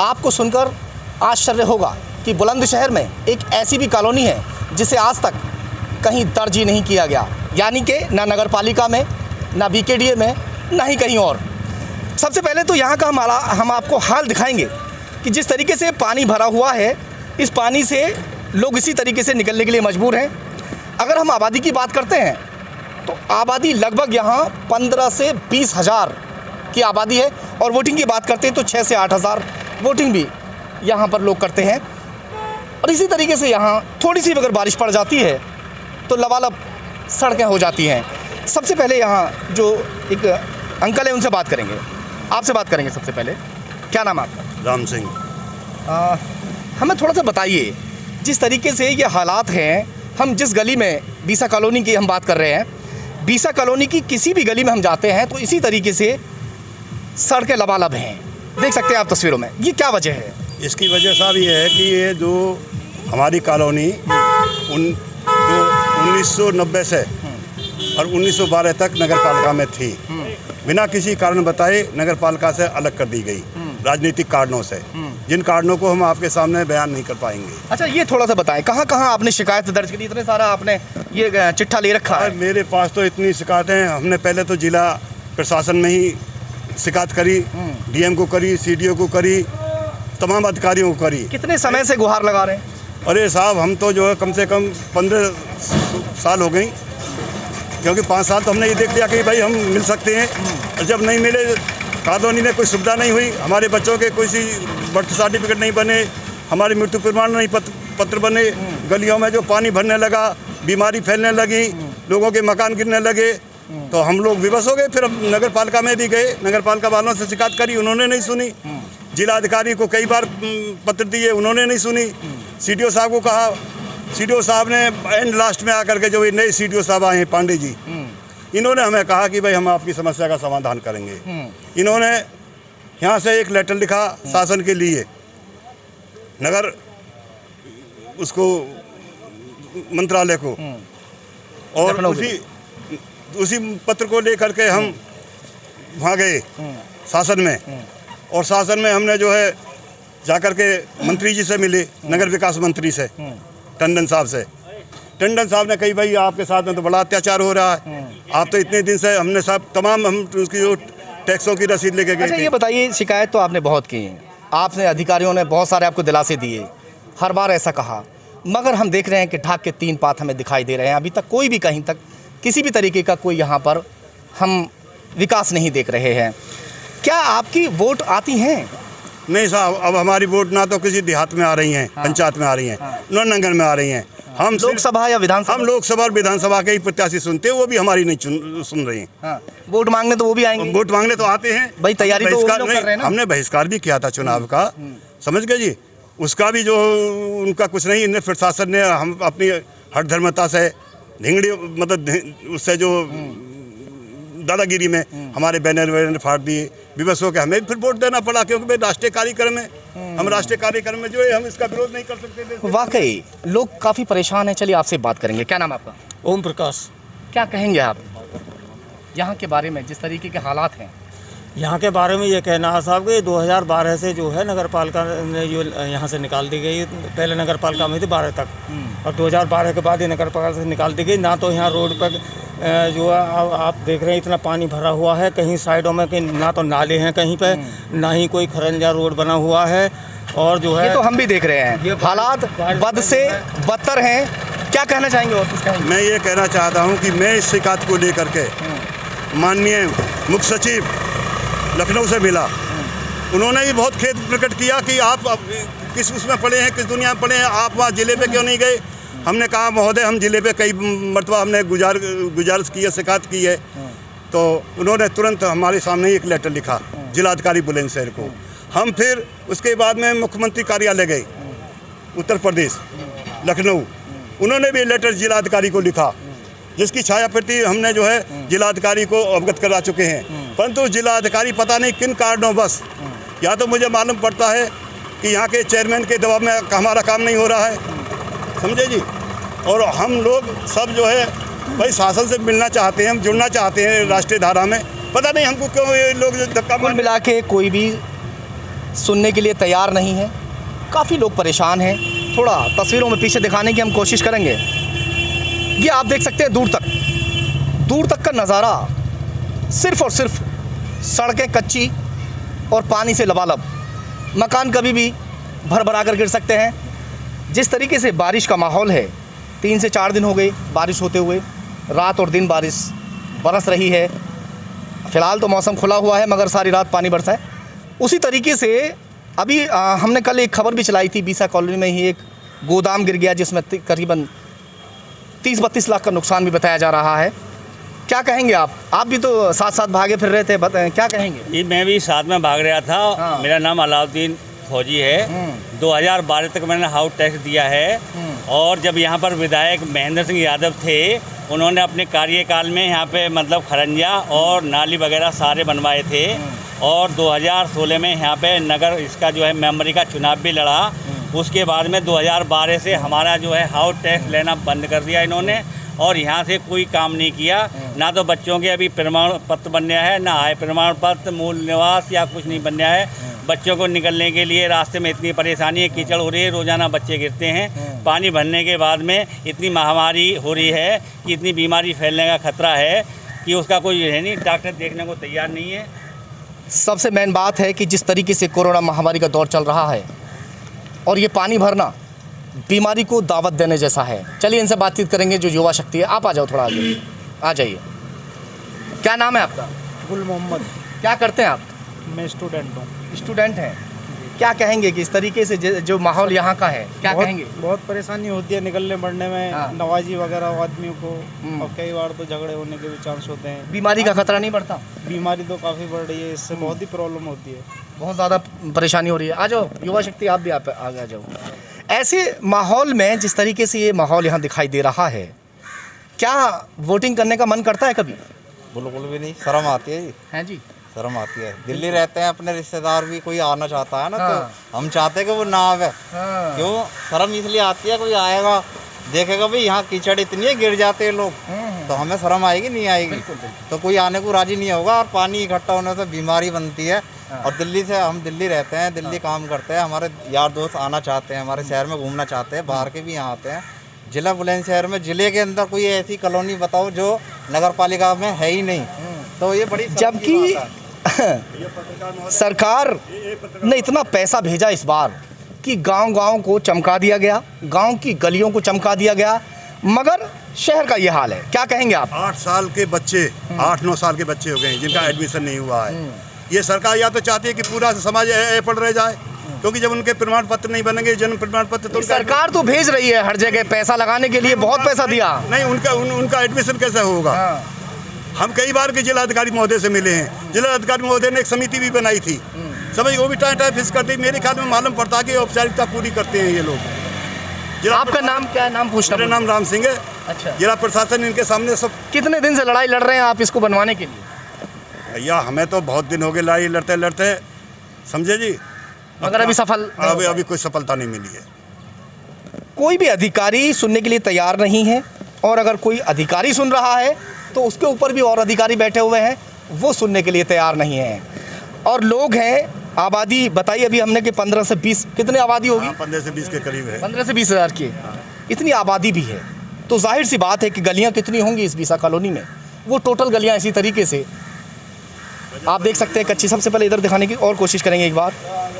आपको सुनकर आश्चर्य होगा कि बुलंदशहर में एक ऐसी भी कॉलोनी है जिसे आज तक कहीं दर्ज ही नहीं किया गया, यानी कि ना नगर पालिका में, ना बीकेडीए में, ना ही कहीं और। सबसे पहले तो यहाँ का हम आपको हाल दिखाएंगे कि जिस तरीके से पानी भरा हुआ है, इस पानी से लोग इसी तरीके से निकलने के लिए मजबूर हैं। अगर हम आबादी की बात करते हैं तो आबादी लगभग यहाँ 15 से 20 हज़ार की आबादी है, और वोटिंग की बात करते हैं तो 6 से 8 हज़ार वोटिंग भी यहाँ पर लोग करते हैं। और इसी तरीके से यहाँ थोड़ी सी अगर बारिश पड़ जाती है तो लबालब सड़कें हो जाती हैं। सबसे पहले यहाँ जो एक अंकल है उनसे बात करेंगे, आपसे बात करेंगे। सबसे पहले क्या नाम है आपका? राम सिंह। हमें थोड़ा सा बताइए, जिस तरीके से ये हालात हैं, हम जिस गली में बीसा कॉलोनी की हम बात कर रहे हैं, बीसा कॉलोनी की किसी भी गली में हम जाते हैं तो इसी तरीके से सड़कें लबालब हैं, देख सकते हैं आप तस्वीरों में। ये क्या वजह है? इसकी वजह साहब ये है कि ये जो हमारी कॉलोनी 1990 से और 1912 तक नगर पालिका में थी, बिना किसी कारण बताए नगर पालिका से अलग कर दी गई, राजनीतिक कारणों से, जिन कारणों को हम आपके सामने बयान नहीं कर पाएंगे। अच्छा, ये थोड़ा सा बताएं, कहाँ कहाँ आपने शिकायत दर्ज की? इतने सारा आपने ये चिट्ठा ले रखा है। मेरे पास तो इतनी शिकायतें, हमने पहले तो जिला प्रशासन में ही शिकायत करी, डीएम को करी, सीडीओ को करी, तमाम अधिकारियों को करी। कितने समय से गुहार लगा रहे हैं? अरे साहब, हम तो जो है कम से कम 15 साल हो गई, क्योंकि 5 साल तो हमने ये देख लिया कि भाई हम मिल सकते हैं, और जब नहीं मिले, कॉलोनी में कोई सुविधा नहीं हुई, हमारे बच्चों के कोई सी बर्थ सर्टिफिकेट नहीं बने, हमारी मृत्यु प्रमाण नहीं पत्र बने, गलियों में जो पानी भरने लगा, बीमारी फैलने लगी, लोगों के मकान गिरने लगे, तो हम लोग विवश हो गए। फिर हम नगर पालिका में भी गए, नगर पालिका वालों से शिकायत करी, उन्होंने नहीं सुनी। जिला अधिकारी को कई बार पत्र दिए, उन्होंने नहीं सुनी। सीडीओ साहब को कहा, सीडीओ साहब ने एंड लास्ट में आकर के, जो ये नए सीडीओ साहब आए हैं पांडे जी, इन्होंने हमें कहा कि भाई हम आपकी समस्या का समाधान करेंगे। इन्होंने यहाँ से एक लेटर लिखा शासन के लिए, नगर उसको मंत्रालय को, और उसी पत्र को लेकर के हम वहाँ गए शासन में, और शासन में हमने जो है जाकर के मंत्री जी से मिले, नगर विकास मंत्री से, टंडन साहब से। टंडन साहब ने कही, भाई आपके साथ में तो बड़ा अत्याचार हो रहा है, आप तो इतने दिन से, हमने साहब तमाम हम उसकी जो टैक्सों की रसीद लेके गए। अच्छा, ये बताइए, शिकायत तो आपने बहुत की, आपने अधिकारियों ने बहुत सारे आपको दिलासे दिए, हर बार ऐसा कहा, मगर हम देख रहे हैं कि ढाक के 3 पात हमें दिखाई दे रहे हैं। अभी तक कोई भी कहीं तक किसी भी तरीके का कोई यहाँ पर हम विकास नहीं देख रहे हैं। क्या आपकी वोट आती हैं? नहीं साहब, अब हमारी वोट ना तो किसी देहात में आ रही हैं, पंचायत में आ रही हैं, न नगर में आ रही हैं। हम लोकसभा या विधानसभा? हम लोकसभा और विधानसभा के ही प्रत्याशी सुनते हैं, वो भी हमारी नहीं सुन रही हैं। वोट मांगने तो वो भी आएंगे? वोट मांगने तो आते हैं भाई, तैयारी तो वो लोग कर रहे हैं ना। हमने बहिष्कार भी किया था चुनाव का, समझ गए जी, उसका भी जो उनका कुछ नहीं, इन्हें प्रशासन ने हम अपनी हठधर्मता से, ढिंगड़ी मतलब उससे जो दादागिरी में हमारे बैनर वैनर फाड़ दिए, विवश हो के हमें फिर वोट देना पड़ा, क्योंकि भाई राष्ट्रीय कार्यक्रम है, हम राष्ट्रीय कार्यक्रम में जो है हम इसका विरोध नहीं कर सकते। वाकई लोग काफ़ी परेशान हैं। चलिए आपसे बात करेंगे। क्या नाम है आपका? ओम प्रकाश। क्या कहेंगे आप यहाँ के बारे में, जिस तरीके के हालात हैं? यहाँ के बारे में ये कहना है साहब कि 2012 से जो है नगर पालिका ने जो यहाँ से निकाल दी गई, पहले नगर पालिका में थी 12 तक, और 2012 के बाद ये नगर पालिका से निकाल दी गई। ना तो यहाँ रोड पर जो है आप देख रहे हैं इतना पानी भरा हुआ है, कहीं साइडों में कहीं ना तो नाले हैं कहीं पे, ना ही कोई खरंजा रोड बना हुआ है, और जो है ये तो हम भी देख रहे हैं, हालात बद से बदतर हैं। क्या कहना चाहेंगे और कुछ कहेंगे? मैं ये कहना चाहता हूँ कि मैं इस शिकायत को लेकर के माननीय मुख्य सचिव लखनऊ से मिला, उन्होंने भी बहुत खेद प्रकट किया कि आप किस उसमें पड़े हैं, किस दुनिया में पड़े हैं, आप वहाँ ज़िले पे क्यों नहीं गए। हमने कहा महोदय, हम ज़िले पे कई मरतबा हमने गुजारिश की है, शिकायत की है, तो उन्होंने तुरंत हमारे सामने एक लेटर लिखा जिलाधिकारी बुलंदशहर को। हम फिर उसके बाद में मुख्यमंत्री कार्यालय गए उत्तर प्रदेश लखनऊ, उन्होंने भी लेटर जिलाधिकारी को लिखा, जिसकी छाया प्रति हमने जो है जिलाधिकारी को अवगत करा चुके हैं, परंतु जिलाधिकारी पता नहीं किन कारणों बस, या तो मुझे मालूम पड़ता है कि यहाँ के चेयरमैन के दबाव में हमारा काम नहीं हो रहा है, समझे जी। और हम लोग सब जो है भाई शासन से मिलना चाहते हैं, हम जुड़ना चाहते हैं राष्ट्रीय धारा में, पता नहीं हमको क्यों ये लोग धक्का। कुल मिला के कोई भी सुनने के लिए तैयार नहीं है। काफ़ी लोग परेशान हैं। थोड़ा तस्वीरों में पीछे दिखाने की हम कोशिश करेंगे। ये आप देख सकते हैं दूर तक का नज़ारा, सिर्फ़ और सिर्फ सड़कें कच्ची और पानी से लबालब। मकान कभी भी भर भरा कर गिर सकते हैं। जिस तरीके से बारिश का माहौल है, 3 से 4 दिन हो गए बारिश होते हुए, रात और दिन बारिश बरस रही है। फ़िलहाल तो मौसम खुला हुआ है, मगर सारी रात पानी बरसा है। उसी तरीके से अभी हमने कल एक खबर भी चलाई थी, बीसा कॉलोनी में ही एक गोदाम गिर गया, जिसमें करीबन 30-32 लाख का नुकसान भी बताया जा रहा है। क्या कहेंगे आप भी तो साथ साथ भागे फिर रहे थे, क्या कहेंगे? जी, मैं भी साथ में भाग रहा था। हाँ। मेरा नाम अलाउद्दीन फौजी है। 2012 तक मैंने हाउस टैक्स दिया है। और जब यहाँ पर विधायक महेंद्र सिंह यादव थे, उन्होंने अपने कार्यकाल में यहाँ पे मतलब खरंजा और नाली वगैरह सारे बनवाए थे। और 2016 में यहाँ पे नगर इसका जो है मेंबरी का चुनाव भी लड़ा। उसके बाद में 2012 से हमारा जो है हाउस टैक्स लेना बंद कर दिया इन्होंने, और यहाँ से कोई काम नहीं किया। ना तो बच्चों के अभी प्रमाण पत्र बनया है, ना आय प्रमाण पत्र, मूल निवास या कुछ नहीं बनया है। बच्चों को निकलने के लिए रास्ते में इतनी परेशानी है, कीचड़ हो रही है, रोज़ाना बच्चे गिरते हैं। पानी भरने के बाद में इतनी महामारी हो रही है कि इतनी बीमारी फैलने का खतरा है कि उसका कोई है नहीं, डॉक्टर देखने को तैयार नहीं है। सबसे मेन बात है कि जिस तरीके से कोरोना महामारी का दौर चल रहा है और ये पानी भरना बीमारी को दावत देने जैसा है। चलिए इनसे बातचीत करेंगे जो युवा शक्ति है। आप आ जाओ, थोड़ा आगे आ जाइए। क्या नाम है आपका? गुल मोहम्मद। क्या करते हैं आप? मैं स्टूडेंट हूँ। स्टूडेंट हैं। क्या कहेंगे कि इस तरीके से जो माहौल यहाँ का है, क्या कहेंगे? बहुत परेशानी होती है निकलने बढ़ने में। हाँ। नवाजी वगैरह आदमियों को, और कई बार तो झगड़े होने के भी चांस होते हैं। बीमारी का खतरा नहीं बढ़ता? बीमारी तो काफ़ी बढ़ रही है, इससे बहुत ही प्रॉब्लम होती है, बहुत ज़्यादा परेशानी हो रही है। आ जाओ युवा शक्ति, आप भी आगे आ जाओ। ऐसे माहौल में जिस तरीके से ये माहौल यहाँ दिखाई दे रहा है, क्या वोटिंग करने का मन करता है कभी? बिल्कुल भी नहीं, शर्म आती है जी। हैं जी, शर्म आती है। दिल्ली रहते हैं अपने रिश्तेदार भी, कोई आना चाहता है ना, हाँ। तो हम चाहते हैं कि वो ना आवे। हाँ। क्यों? शर्म इसलिए आती है, कोई आएगा देखेगा भाई यहाँ कीचड़ इतनी है, गिर जाते हैं लोग, तो हमें शर्म आएगी नहीं आएगी? तो कोई आने को राजी नहीं होगा, और पानी इकट्ठा होने से बीमारी बनती है। और दिल्ली से, हम दिल्ली रहते हैं, दिल्ली काम करते हैं, हमारे यार दोस्त आना चाहते हैं, हमारे शहर में घूमना चाहते हैं, बाहर के भी यहाँ आते हैं। जिला बुलंदशहर में, जिले के अंदर कोई ऐसी कॉलोनी बताओ जो नगर पालिका में है ही नहीं, तो ये बड़ी जबकि सरकार ने इतना पैसा भेजा इस बार कि गांव-गांव को चमका दिया गया, गांव की गलियों को चमका दिया गया, मगर शहर का ये हाल है। क्या कहेंगे आप? 8 साल के बच्चे, 8-9 साल के बच्चे हो गए हैं जिनका एडमिशन नहीं हुआ है। ये सरकार या तो चाहती है कि पूरा समाज पढ़ रह जाए, क्योंकि जब उनके प्रमाण पत्र नहीं बनेंगे, जन्म प्रमाण पत्र, तो सरकार तो भेज रही है हर जगह, पैसा लगाने के लिए बहुत पैसा दिया। नहीं, उनका एडमिशन कैसे होगा? हम कई बार के जिलाधिकारी महोदय से मिले हैं। जिलाधिकारी महोदय ने एक समिति भी बनाई थी, समझ, वो भी टाइम फिक्स कर दी। मेरे ख्याल में मालूम पड़ता है कि औपचारिकता पूरी करते हैं ये लोग। आपका नाम क्या है? नाम पूछना। मेरा नाम राम सिंह है। अच्छा। जिला प्रशासन इनके सामने सब। कितने दिन से लड़ाई लड़ रहे हैं आप इसको बनवाने के लिए? भैया हमें तो बहुत दिन हो गए लड़ाई लड़ते लड़ते, समझे जी, मगर अभी सफल अभी कोई सफलता नहीं मिली है। कोई भी अधिकारी सुनने के लिए तैयार नहीं है, और अगर कोई अधिकारी सुन रहा है तो उसके ऊपर भी और अधिकारी बैठे हुए हैं, वो सुनने के लिए तैयार नहीं है। और लोग हैं, आबादी बताइए अभी हमने कि 15 से 20, कितनी आबादी होगी? 15 से 20 के करीब है। 15 से 20 हज़ार की इतनी आबादी भी है, तो जाहिर सी बात है कि गलियां कितनी होंगी इस बीसा कॉलोनी में। वो टोटल गलियां इसी तरीके से आप देख सकते हैं, कच्ची। सबसे पहले इधर दिखाने की और कोशिश करेंगे एक बार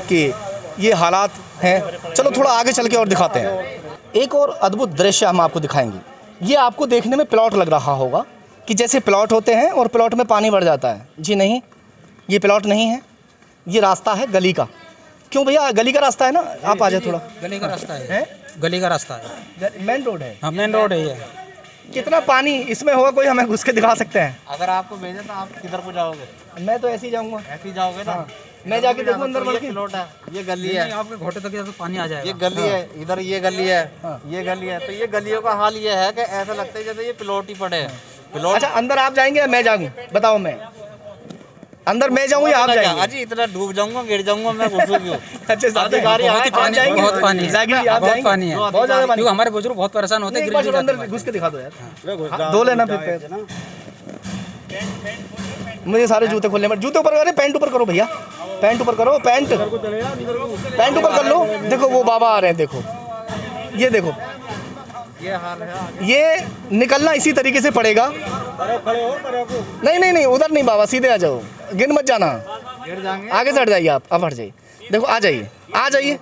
कि ये हालात हैं। चलो थोड़ा आगे चल के और दिखाते हैं। एक और अद्भुत दृश्य हम आपको दिखाएंगे। ये आपको देखने में प्लॉट लग रहा होगा कि जैसे प्लॉट होते हैं और प्लॉट में पानी भर जाता है। जी नहीं, ये प्लॉट नहीं है, ये रास्ता है गली का। क्यों भैया, गली का रास्ता है ना? आप आ जाए थोड़ा। गली का रास्ता है, गली का रास्ता है, मेन रोड है। हाँ मेन रोड है ये। कितना पानी इसमें होगा, कोई हमें घुस के दिखा सकते हैं? अगर आपको भेजे तो आप किधर को जाओगे? मैं तो ऐसे ही जाऊँगा। ऐसे ही जाओगे ना? मैं जाके देखूँ अंदर बढ़ के। प्लॉट है, ये गली है, आपके घोटे तक तो पानी आ जाएगा। ये गली है, इधर ये गली है, ये गली है। तो ये गलियों का हाल ये है कि ऐसा लगता है जैसे ये प्लॉट ही पड़े हैं। प्लॉट। अच्छा, अंदर आप जाएंगे या मैं जाऊँ? बताओ, मैं अंदर मैं जाऊँ या आप जाएंगे? अजी इतना डूब जाऊंगा, गिर जाऊंगा मैं, घुसूँ क्यों? अच्छा, अधिकारी बहुत पानी है, बहुत पानी है, बहुत पानी है, बहुत ज़्यादा पानी। क्योंकि हमारे बुजुर्ग बहुत परेशान होते हैं। अंदर घुस के दिखा दो यार, धो लेना फिर। मुझे सारे जूते खोलने में, जूते ऊपर करो, पैंट ऊपर करो भैया। पैंट ऊपर करो, पैंट ऊपर कर लो। देखो वो बाबा आ रहे हैं, देखो ये देखो, ये हाल है। ये निकलना इसी तरीके से पड़ेगा। नहीं नहीं नहीं, उधर नहीं बाबा, सीधे आ जाओ, गिन मत जाना, गिर जाएंगे। आगे से हट जाइए आप, अब हट जाइए। देखो आ जाइए, आ जाइए।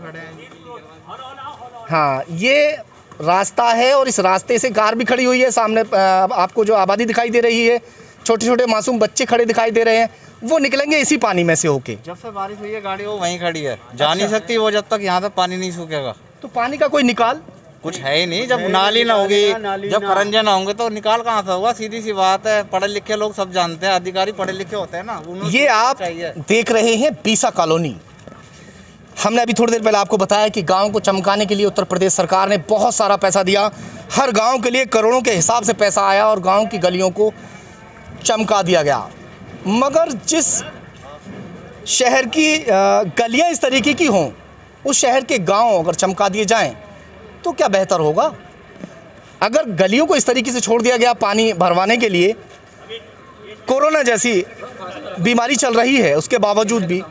हाँ, ये रास्ता है और इस रास्ते से कार भी खड़ी हुई है। सामने आपको जो आबादी दिखाई दे रही है, छोटे छोटे मासूम बच्चे खड़े दिखाई दे रहे हैं, वो निकलेंगे इसी पानी में से होके। जब से बारिश हुई है गाड़ी वो वहीं खड़ी है, जा नहीं सकती वो जब तक यहाँ से पानी नहीं सूखेगा। तो पानी का कोई निकाल कुछ है ही नहीं। जब नाली ना होगी, जब करंजे ना होंगे तो निकाल कहाँ से होगा? सीधी सी बात है, पढ़े लिखे लोग सब जानते हैं, अधिकारी पढ़े लिखे होते हैं ना। ये आप देख रहे हैं बीसा कॉलोनी। हमने अभी थोड़ी देर पहले आपको बताया कि गांव को चमकाने के लिए उत्तर प्रदेश सरकार ने बहुत सारा पैसा दिया। हर गांव के लिए करोड़ों के हिसाब से पैसा आया और गांव की गलियों को चमका दिया गया। मगर जिस शहर की गलियां इस तरीके की हों, उस शहर के गांव अगर चमका दिए जाएं तो क्या बेहतर होगा? अगर गलियों को इस तरीके से छोड़ दिया गया पानी भरवाने के लिए, कोरोना जैसी बीमारी चल रही है, उसके बावजूद भी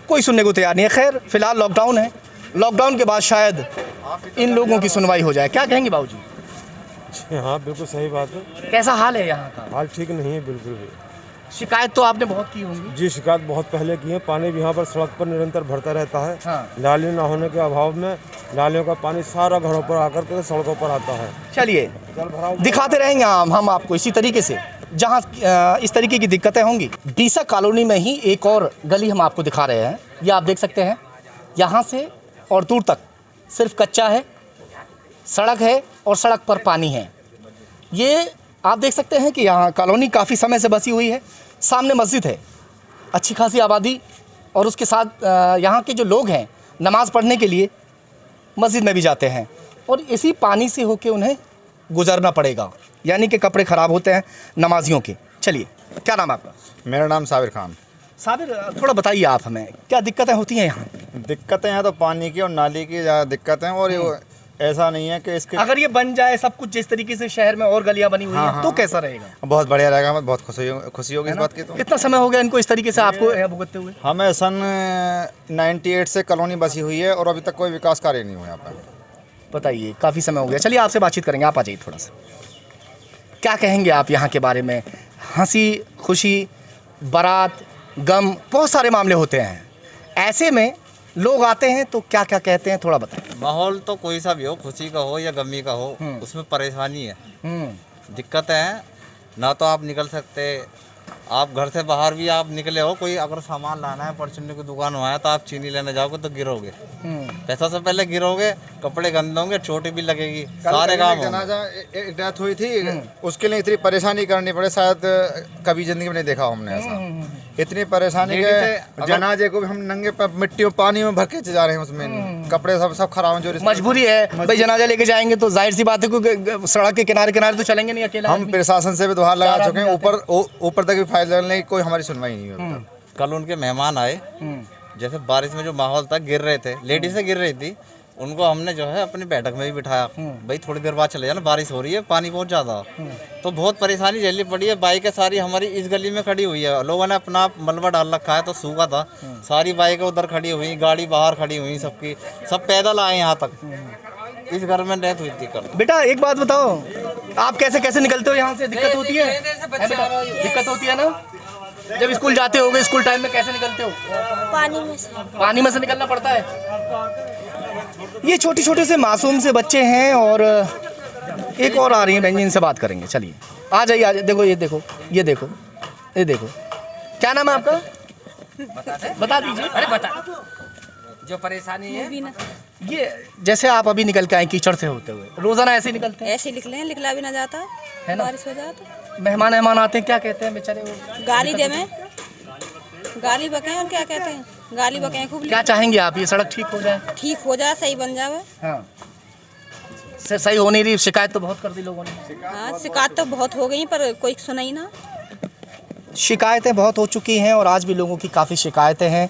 कोई सुनने को तैयार नहीं है। खैर फिलहाल लॉकडाउन है, लॉकडाउन के बाद शायद इन लोगों की सुनवाई हो जाए। क्या कहेंगे बाबूजी? हाँ बिल्कुल सही बात है। कैसा हाल है यहाँ का? हाल ठीक नहीं है बिल्कुल भी। शिकायत तो आपने बहुत की होंगी। जी शिकायत बहुत पहले की है। पानी भी यहाँ पर सड़क पर निरंतर भरता रहता है। हाँ। नाली न होने के अभाव में नालियों का पानी सारा घरों पर आकर के सड़कों पर आता है। चलिए दिखाते रहेंगे हम आपको इसी तरीके से, जहाँ इस तरीके की दिक्कतें होंगी। बीसा कॉलोनी में ही एक और गली हम आपको दिखा रहे हैं। ये आप देख सकते हैं, यहाँ से और दूर तक सिर्फ कच्चा है, सड़क है और सड़क पर पानी है। ये आप देख सकते हैं कि यहाँ कॉलोनी काफ़ी समय से बसी हुई है। सामने मस्जिद है, अच्छी खासी आबादी, और उसके साथ यहाँ के जो लोग हैं नमाज़ पढ़ने के लिए मस्जिद में भी जाते हैं, और इसी पानी से होके उन्हें गुजरना पड़ेगा, यानी कि कपड़े ख़राब होते हैं नमाजियों के। चलिए, क्या नाम है आपका? मेरा नाम साबिर खान। साबिर, थोड़ा बताइए आप हमें, क्या दिक्कतें होती हैं यहाँ? दिक्कतें हैं तो पानी की और नाली की ज़्यादा दिक्कत हैं, और ये ऐसा नहीं है कि इसके अगर ये बन जाए सब कुछ जिस तरीके से शहर में और गलियां बनी हुई हैं, तो कैसा रहेगा? बहुत बढ़िया रहेगा। हमें बहुत खुशी होगी इस बात की। तो कितना समय हो गया इनको इस तरीके से आपको भुगतते हुए? हमें सन 98 से कॉलोनी बसी हुई है और अभी तक कोई विकास कार्य नहीं हुआ यहाँ पर। बताइए, काफ़ी समय हो गया। चलिए आपसे बातचीत करेंगे, आप आ जाइए थोड़ा सा। क्या कहेंगे आप यहाँ के बारे में? हंसी खुशी, बारात, गम, बहुत सारे मामले होते हैं। ऐसे में लोग आते हैं तो क्या क्या कहते हैं, थोड़ा बताएं। माहौल तो कोई सा भी हो, खुशी का हो या गमी का हो, उसमें परेशानी है, दिक्कतें हैं। ना तो आप निकल सकते, आप घर से बाहर भी आप निकले हो, कोई अगर सामान लाना है, परचूनी की दुकान हुआ है तो आप चीनी लेने जाओगे तो गिरोगे, पैसा से पहले गिरोगे, कपड़े गंदे होंगे, चोट भी लगेगी, सारे काम जनाजा एक डेथ हुई थी, उसके लिए इतनी परेशानी करनी पड़े, शायद कभी जिंदगी में नहीं देखा हमने ऐसा। इतनी परेशानी के जनाजे को भी हम नंगे मिट्टी में पानी में भर के जा रहे हैं, उसमें कपड़े सब खराब हैं। जो मजबूरी है भाई, जनाजा लेके जाएंगे तो जाहिर सी बात है कि सड़क के किनारे किनारे तो चलेंगे नहीं अकेला। हम प्रशासन से भी गुहार लगा चुके हैं, ऊपर तक भी फाइल डालने की कोई हमारी सुनवाई नहीं हुई। कल उनके मेहमान आए, जैसे बारिश में जो माहौल था, गिर रहे थे, लेडीज़ें गिर रही थी, उनको हमने जो है अपनी बैठक में भी बिठाया, भाई थोड़ी देर बाद चले जाना, बारिश हो रही है, पानी बहुत ज़्यादा। तो बहुत परेशानी झेलनी पड़ी है। बाइकें सारी हमारी इस गली में खड़ी हुई है, लोगों ने अपना मलबा डाल रखा है तो सूखा था, सारी बाइकें उधर खड़ी हुई, गाड़ी बाहर खड़ी हुई, सबकी सब पैदल आए यहाँ तक। इस घर में डेथ हुई थी कल। बेटा एक बात बताओ, आप कैसे कैसे निकलते हो यहाँ से? दिक्कत होती है? दिक्कत होती है ना? जब स्कूल जाते होगे, स्कूल टाइम में कैसे निकलते हो? पानी में से निकलना पड़ता है। ये छोटे छोटे से मासूम से बच्चे हैं, और एक और आ रही है बहन जी, इनसे बात करेंगे। चलिए आ जाइए, आ जाइए। देखो ये देखो, ये देखो, ये देखो, क्या नाम है आपका? बता दीजिए। अरे बता, जो परेशानी है ये जैसे आप अभी निकल के आए कीचड़ से होते हुए, रोजाना ऐसे ही निकलते हैं? ऐसे निकले हैं, निकला भी ना जाता है ना। बारिश हो जाए तो मेहमान आते हैं, क्या कहते हैं बेचारे? वो गाली दे में गाली बके और क्या कहते हैं, गाली बके खूब। क्या चाहेंगे आप, ये सड़क ठीक हो जाए? ठीक हो जाए, सही बन जाए। हाँ, सही हो नहीं रही, शिकायत तो बहुत कर दी लोगों ने। हाँ, शिकायत तो बहुत हो गई पर कोई सुना ही ना। शिकायतें बहुत हो चुकी हैं और आज भी लोगों की काफ़ी शिकायतें हैं।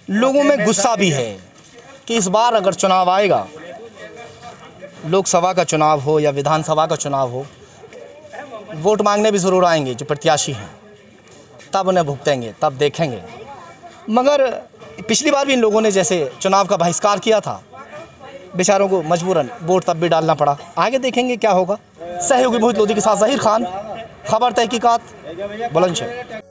लोगों में गुस्सा भी है कि इस बार अगर चुनाव आएगा, लोकसभा का चुनाव हो या विधानसभा का चुनाव हो, वोट मांगने भी ज़रूर आएंगे जो प्रत्याशी हैं, तब उन्हें भुगतेंगे, तब देखेंगे मगर पिछली बार भी इन लोगों ने जैसे चुनाव का बहिष्कार किया था, बेचारों को मजबूरन वोट तब भी डालना पड़ा। आगे देखेंगे क्या होगा। सहयोगी मोहित लोधी के साथ ज़हीर खान, खबर तहकीकात, बुलंदशहर।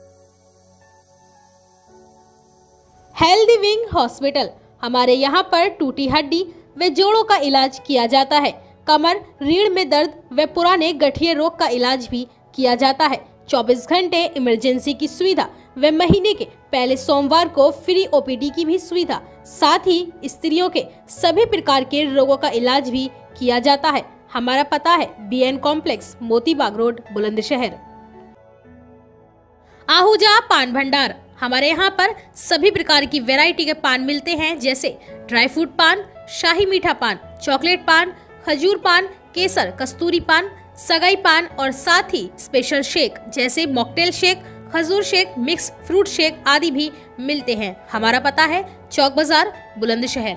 हेल्दी विंग हॉस्पिटल, हमारे यहाँ पर टूटी हड्डी व जोड़ों का इलाज किया जाता है। कमर, रीढ़ में दर्द व पुराने गठिया रोग का इलाज भी किया जाता है। 24 घंटे इमरजेंसी की सुविधा व महीने के पहले सोमवार को फ्री ओपीडी की भी सुविधा। साथ ही स्त्रियों के सभी प्रकार के रोगों का इलाज भी किया जाता है। हमारा पता है BN complex, Motibagh road, Bulandshahr. Ahuja पान भंडार, हमारे यहाँ पर सभी प्रकार की वैरायटी के पान मिलते हैं, जैसे ड्राई फ्रूट पान, शाही मीठा पान, चॉकलेट पान, खजूर पान, केसर, कस्तूरी पान, सगाई पान और साथ ही स्पेशल शेक जैसे मॉकटेल शेक, खजूर शेक, मिक्स फ्रूट शेक आदि भी मिलते हैं। हमारा पता है चौक बाजार, बुलंदशहर।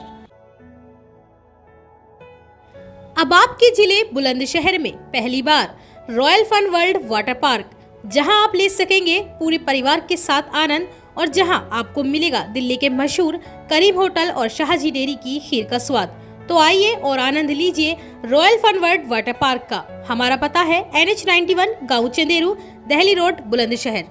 अब आपके जिले बुलंदशहर में पहली बार royal fun world water park, जहां आप ले सकेंगे पूरे परिवार के साथ आनंद और जहां आपको मिलेगा दिल्ली के मशहूर करीम होटल और शाहजी डेयरी की खीर का स्वाद। तो आइए और आनंद लीजिए royal fun world water park का। हमारा पता है NH 91, गाँव चंदेरू, दिल्ली रोड, बुलंदशहर।